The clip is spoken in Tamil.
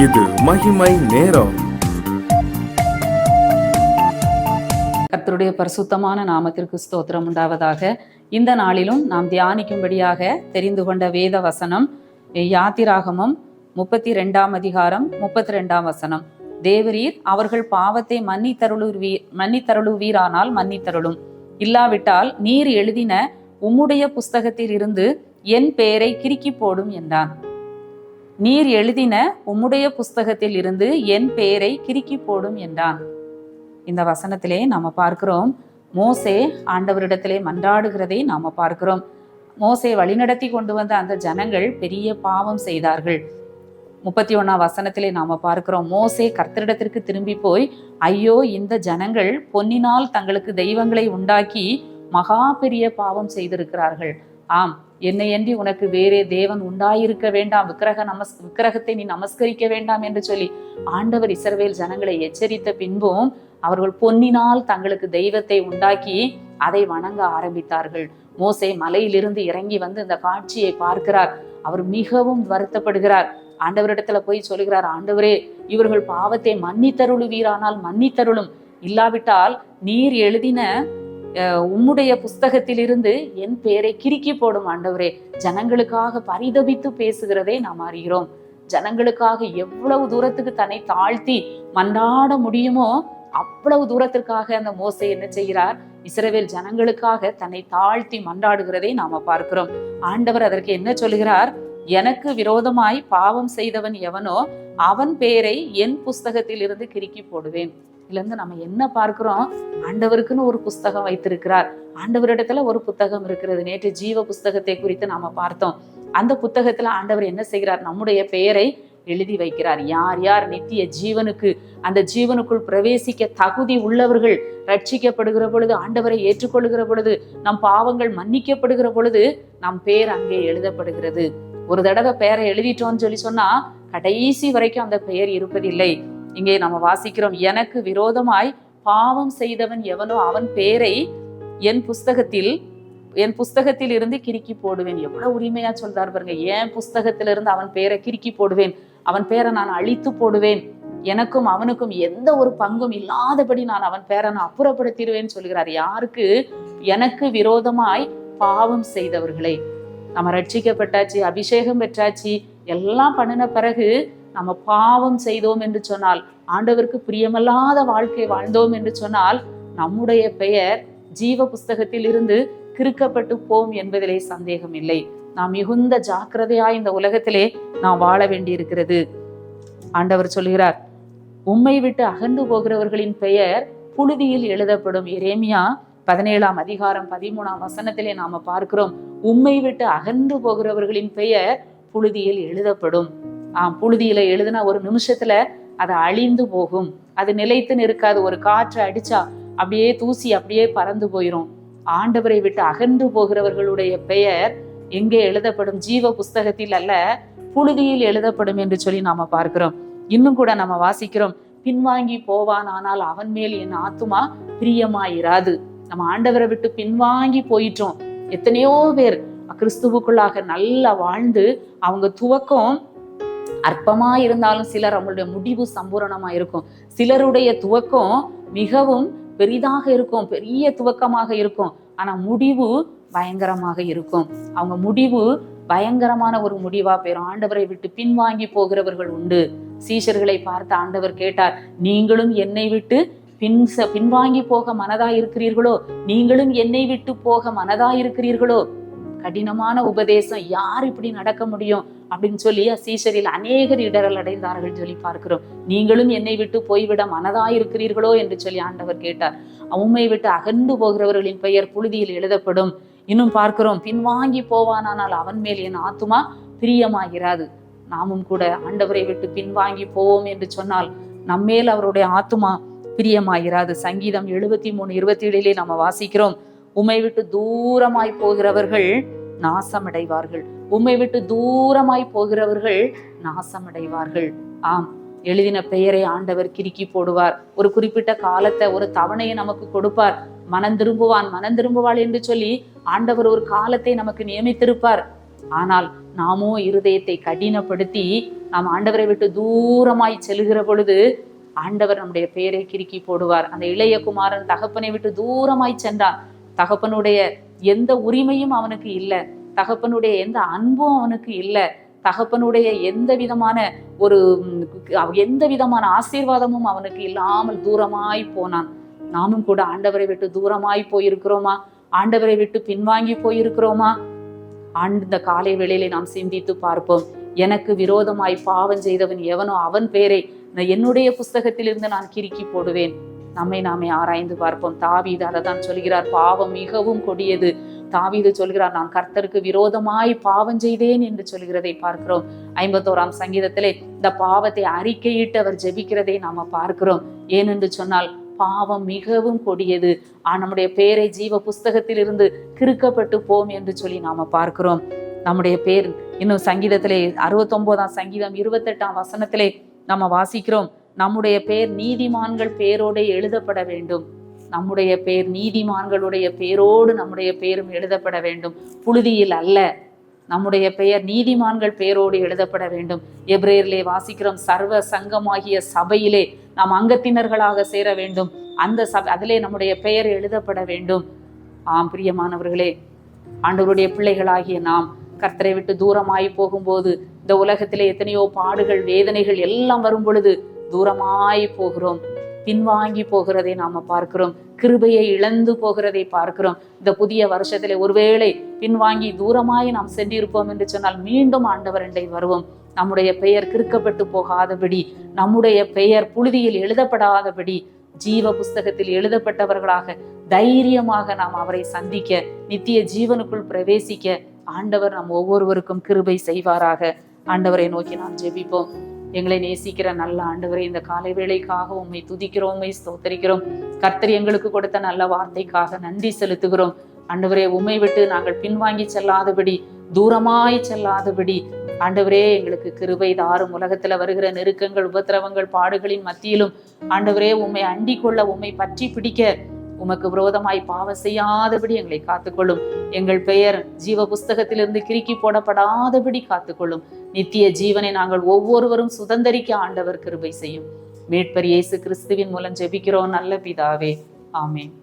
இது மகிமை நேரம். கர்த்தருடைய பரிசுத்தமான நாமத்திற்கு ஸ்தோத்திரம் உண்டாவதாக. இந்த நாளிலும் நாம் தியானிக்கும்படியாக தெரிந்து கொண்ட வேத வசனம் யாத்திராகமம் 32 அதிகாரம் 32 வசனம். தேவரீர் அவர்கள் பாவத்தை மன்னித்தருளுவீரானால் மன்னித்தருளும், இல்லாவிட்டால் நீர் எழுதின உம்முடைய புஸ்தகத்தில் இருந்து என் பெயரை கிறுக்கி போடும் என்றான். நீர் எழுதின உம்முடைய புஸ்தகத்தில் இருந்து என் பெயரை கிறுக்கி போடும் என்றான். இந்த வசனத்திலே நாம பார்க்கிறோம், மோசே ஆண்டவரிடத்திலே மன்றாடுகிறதை நாம பார்க்கிறோம். மோசே வழிநடத்தி கொண்டு வந்த அந்த ஜனங்கள் பெரிய பாவம் செய்தார்கள். 31 வசனத்திலே நாம பார்க்கிறோம், மோசே கர்த்தரிடத்திற்கு திரும்பி போய், ஐயோ, இந்த ஜனங்கள் பொன்னினால் தங்களுக்கு தெய்வங்களை உண்டாக்கி மகா பெரிய பாவம் செய்திருக்கிறார்கள். ஆம், என்னையன்றி உனக்கு வேறே தேவன் உண்டாயிருக்க வேண்டாம், விக்கிரகத்தை நீ நமஸ்கரிக்க வேண்டாம் என்று சொல்லி ஆண்டவர் இஸ்ரவேல் ஜனங்களை எச்சரித்த பின்பும் அவர்கள் பொன்னினால் தங்களுக்கு தெய்வத்தை உண்டாக்கி அதை வணங்க ஆரம்பித்தார்கள். மோசே மலையிலிருந்து இறங்கி வந்து இந்த காட்சியை பார்க்கிறார். அவர் மிகவும் வருத்தப்படுகிறார். ஆண்டவரிடத்துல போய் சொல்லுகிறார், ஆண்டவரே, இவர்கள் பாவத்தை மன்னித்தருளுவீரானால் மன்னித்தருளும், இல்லாவிட்டால் நீர் எழுதின உம்முடைய புஸ்தகத்தில் இருந்து என் பெயரை கிறுக்கி போடும் ஆண்டவரே. ஜனங்களுக்காக பரிதபித்து பேசுகிறதை நாம் அறிகிறோம். ஜனங்களுக்காக எவ்வளவு தூரத்துக்கு தன்னை தாழ்த்தி மன்றாட முடியுமோ அவ்வளவு தூரத்திற்காக அந்த மோசே என்ன செய்கிறார், இஸ்ரவேல் ஜனங்களுக்காக தன்னை தாழ்த்தி மன்றாடுகிறதை நாம பார்க்கிறோம். ஆண்டவர் அதற்கு என்ன சொல்கிறார், எனக்கு விரோதமாய் பாவம் செய்தவன் எவனோ அவன் பெயரை என் புஸ்தகத்தில் இருந்து கிறுக்கி போடுவேன். இதுல இருந்து நம்ம என்ன பார்க்கிறோம், ஆண்டவருக்குன்னு ஒரு புஸ்தகம் வைத்திருக்கிறார். ஆண்டவரிடத்துல ஒரு புத்தகம் இருக்கிறது. நேற்று ஜீவ புஸ்தகத்தை குறித்து நாம பார்த்தோம். அந்த புத்தகத்துல ஆண்டவர் என்ன செய்கிறார், நம்முடைய பெயரை எழுதி வைக்கிறார். யார் யார் நித்திய ஜீவனுக்கு, அந்த ஜீவனுக்குள் பிரவேசிக்க தகுதி உள்ளவர்கள் ரட்சிக்கப்படுகிற பொழுது, ஆண்டவரை ஏற்றுக்கொள்ளுகிற பொழுது, நம் பாவங்கள் மன்னிக்கப்படுகிற பொழுது நம் பெயர் அங்கே எழுதப்படுகிறது. ஒரு தடவை பெயரை எழுதிட்டோம்னு சொல்லி சொன்னா கடைசி வரைக்கும் அந்த பெயர் இருப்பதில்லை. இங்கே நம்ம வாசிக்கிறோம், எனக்கு விரோதமாய் பாவம் செய்தவன் எவனோ அவன் பெயரை என் புஸ்தகத்தில் இருந்து கிறுக்கி போடுவேன். எவ்வளவு உரிமையா சொல்றார் பாருங்க. என் புஸ்தகத்திலிருந்து அவன் பெயரை கிறுக்கி போடுவேன், அவன் பெயரை நான் அழித்து போடுவேன், எனக்கும் அவனுக்கும் எந்த ஒரு பங்கும் இல்லாதபடி நான் அவன் பெயரை நான் அப்புறப்படுத்திடுவேன்னு சொல்கிறார். யாருக்கு? எனக்கு விரோதமாய் பாவம் செய்தவர்களை. நம்ம ரட்சிக்கப்பட்டாச்சு, அபிஷேகம் பெற்றாச்சு, எல்லாம் பண்ணின பிறகு நம்ம பாவம் செய்தோம் என்று சொன்னால், ஆண்டவருக்கு பிரியமல்லாத வாழ்க்கை வாழ்ந்தோம் என்று சொன்னால், நம்முடைய பெயர் ஜீவ புஸ்தகத்தில் இருந்து கிறுக்கப்பட்டு போம் என்பதிலே சந்தேகம் இல்லை. நாம் மிகுந்த ஜாக்கிரதையாய் இந்த உலகத்திலே நாம் வாழ வேண்டி இருக்கிறது. ஆண்டவர் சொல்கிறார், உம்மை விட்டு அகன்று போகிறவர்களின் பெயர் புழுதியில் எழுதப்படும். எரேமியா 17 அதிகாரம் 13 வசனத்திலே நாம பார்க்கிறோம், உம்மை விட்டு அகன்று போகிறவர்களின் பெயர் புழுதியில் எழுதப்படும். புழுதியில எழுதுனா ஒரு நிமிஷத்துல அது அழிந்து போகும், அது நிலைத்து நிற்காது. ஒரு காற்று அடிச்சா அப்படியே தூசி அப்படியே பறந்து போயிரும். ஆண்டவரை விட்டு அகன்று போகிறவர்களுடைய பெயர் எங்கே எழுதப்படும்? ஜீவ புஸ்தகத்தில் அல்ல, புழுதியில் எழுதப்படும் என்று சொல்லி நாம பார்க்கிறோம். இன்னும் கூட நம்ம வாசிக்கிறோம், பின்வாங்கி போவான் ஆனால் அவன் மேல் என் ஆத்துமா பிரியமாயிராது. நம்ம ஆண்டவரை விட்டு பின்வாங்கி போயிட்டோம். எத்தனையோ பேர் கிறிஸ்துவுக்குள்ளாக நல்லா வாழ்ந்து அவங்க துவக்கம் அற்பமா இருந்தாலும் சிலர் அவங்களுடைய முடிவு சம்பூரணமா இருக்கும். சிலருடைய துவக்கம் மிகவும் பெரிதாக இருக்கும், பெரிய துவக்கமாக இருக்கும், ஆனா முடிவு பயங்கரமாக இருக்கும். அவங்க முடிவு பயங்கரமான ஒரு முடிவா போயிரும். ஆண்டவரை விட்டு பின்வாங்கி போகிறவர்கள் உண்டு. சீஷர்களை பார்த்து ஆண்டவர் கேட்டார், நீங்களும் என்னை விட்டு பின்வாங்கி போக மனதா இருக்கிறீர்களோ? நீங்களும் என்னை விட்டு போக மனதா இருக்கிறீர்களோ? கடினமான உபதேசம், யார் இப்படி நடக்க முடியும் அப்படின்னு சொல்லி சீஷரில் அநேகர் இடரல் அடைந்தார்கள் சொல்லி பார்க்கிறோம். நீங்களும் என்னை விட்டு போய்விட மனதாயிருக்கிறீர்களோ என்று சொல்லி ஆண்டவர் கேட்டார். உம்மை விட்டு அகன்று போகிறவர்களின் பெயர் புழுதியில் எழுதப்படும். இன்னும் பார்க்கிறோம், பின்வாங்கி போவானால் அவன் மேல் என் ஆத்துமா பிரியமாகிறாது. நாமும் கூட ஆண்டவரை விட்டு பின்வாங்கி போவோம் என்று சொன்னால் நம்மேல் அவருடைய ஆத்துமா பிரியமாகிறாது. சங்கீதம் 73:27 நம்ம வாசிக்கிறோம், உம்மை விட்டு தூரமாய் போகிறவர்கள் நாசமடைவார்கள். உம்மை விட்டு தூரமாய் போகிறவர்கள் நாசமடைவார்கள். ஆம், எழுதின பெயரை ஆண்டவர் கிறுக்கி போடுவார். ஒரு குறிப்பிட்ட காலத்தை, ஒரு தவணையை நமக்கு கொடுப்பார். மனம் திரும்புவான், மனம் திரும்புவாள் என்று சொல்லி ஆண்டவர் ஒரு காலத்தை நமக்கு நியமித்திருப்பார். ஆனால் நாமோ இருதயத்தை கடினப்படுத்தி நாம் ஆண்டவரை விட்டு தூரமாய் செல்கிற பொழுது ஆண்டவர் நம்முடைய பெயரை கிறுக்கி போடுவார். அந்த இளைய குமாரன் தகப்பனை விட்டு தூரமாய் சென்றான். தகப்பனுடைய எந்த உரிமையும் அவனுக்கு இல்லை, தகப்பனுடைய எந்த அன்பும் அவனுக்கு இல்லை, தகப்பனுடைய எந்த விதமான ஆசீர்வாதமும் அவனுக்கு இல்லாமல் தூரமாய் போனான். நாமும் கூட ஆண்டவரை விட்டு தூரமாய் போயிருக்கிறோமா? ஆண்டவரை விட்டு பின்வாங்கி போயிருக்கிறோமா? இந்த காலை வேளையிலே நாம் சிந்தித்து பார்ப்போம். எனக்கு விரோதமாய் பாவம் செய்தவன் எவனோ அவன் பேரை என்னுடைய புஸ்தகத்திலிருந்து நான் கிறுக்கி போடுவேன். நம்மை நாமே ஆராய்ந்து பார்ப்போம். தாவீது அதை தான் சொல்கிறார், பாவம் மிகவும் கொடியது. தாவீது சொல்கிறார், நான் கர்த்தருக்கு விரோதமாய் பாவம் செய்தேன் என்று சொல்கிறதை பார்க்கிறோம். 51ஆம் சங்கீதத்திலே இந்த பாவத்தை அறிக்கையிட்டு அவர் ஜெபிக்கிறதை நாம பார்க்கிறோம். ஏனென்று சொன்னால் பாவம் மிகவும் கொடியது, நம்முடைய பேரை ஜீவ புஸ்தகத்தில் இருந்து கிறுக்கப்பட்டு போம் என்று சொல்லி நாம பார்க்கிறோம். நம்முடைய பேர் இன்னும் சங்கீதத்திலே 69ஆம் சங்கீதம் 28ஆம் வசனத்திலே நம்ம வாசிக்கிறோம், நம்முடைய பேர் நீதிமான்கள் பேரோடு எழுதப்பட வேண்டும். நம்முடைய பேர் நீதிமான்களுடைய பேரோடு நம்முடைய பேரும் எழுதப்பட வேண்டும், புழுதியில் அல்ல. நம்முடைய பெயர் நீதிமான்கள் பேரோடு எழுதப்பட வேண்டும். எபிரேயரிலே வாசிக்கிறோம், சர்வ சங்கமாகிய சபையிலே நாம் அங்கத்தினர்களாக சேர வேண்டும். அந்த அதிலே நம்முடைய பெயர் எழுதப்பட வேண்டும். ஆம் பிரியமானவர்களே, ஆண்டவருடைய பிள்ளைகளாகிய நாம் கர்த்தரை விட்டு தூரமாய் போகும்போது, இந்த உலகத்திலே எத்தனையோ பாடுகள் வேதனைகள் எல்லாம் வரும் பொழுது தூரமாய் போகிறோம், பின்வாங்கி போகிறதை நாம பார்க்கிறோம், கிருபையை இழந்து போகிறதை பார்க்கிறோம். இந்த புதிய வருஷத்திலே ஒருவேளை பின்வாங்கி தூரமாய் நாம் சென்றிருப்போம் என்று சொன்னால் மீண்டும் ஆண்டவர் அண்டை வருவோம். நம்முடைய பெயர் கிறுக்கப்பட்டு போகாதபடி, நம்முடைய பெயர் புழுதியில் எழுதப்படாதபடி ஜீவ புஸ்தகத்தில் எழுதப்பட்டவர்களாக தைரியமாக நாம் அவரை சந்திக்க, நித்திய ஜீவனுக்குள் பிரவேசிக்க ஆண்டவர் நம் ஒவ்வொருவருக்கும் கிருபை செய்வாராக. ஆண்டவரை நோக்கி நாம் ஜெபிப்போம். எங்களை நேசிக்கிற நல்ல ஆண்டவரை, இந்த காலை வேளைக்காக உம்மை துதிக்கிறோம், உம்மை ஸ்தோத்தரிக்கிறோம். கர்த்தர் எங்களுக்கு கொடுத்த நல்ல வார்த்தைக்காக நன்றி செலுத்துகிறோம். ஆண்டவரே, உம்மை விட்டு நாங்கள் பின்வாங்கி செல்லாதபடி, தூரமாய் செல்லாதபடி ஆண்டவரே எங்களுக்கு கிருபை தாரும். உலகத்துல வருகிற நெருக்கங்கள், உபத்திரவங்கள், பாடுகளின் மத்தியிலும் ஆண்டவரே உம்மை அண்டிக் கொள்ள, உம்மை பற்றி பிடிக்க, உமக்கு விரோதமாய் பாவம் செய்யாதபடி எங்களை காத்துக்கொள்ளும். எங்கள் பெயர் ஜீவ புஸ்தகத்திலிருந்து கிறுக்கி போடப்படாதபடி காத்துக்கொள்ளும். நித்திய ஜீவனை நாங்கள் ஒவ்வொருவரும் சுதந்தரிக்க ஆண்டவர் கிருபை செய்யும். மீட்பர் இயேசு கிறிஸ்துவின் மூலம் ஜெபிக்கிறோம் நல்ல பிதாவே, ஆமென்.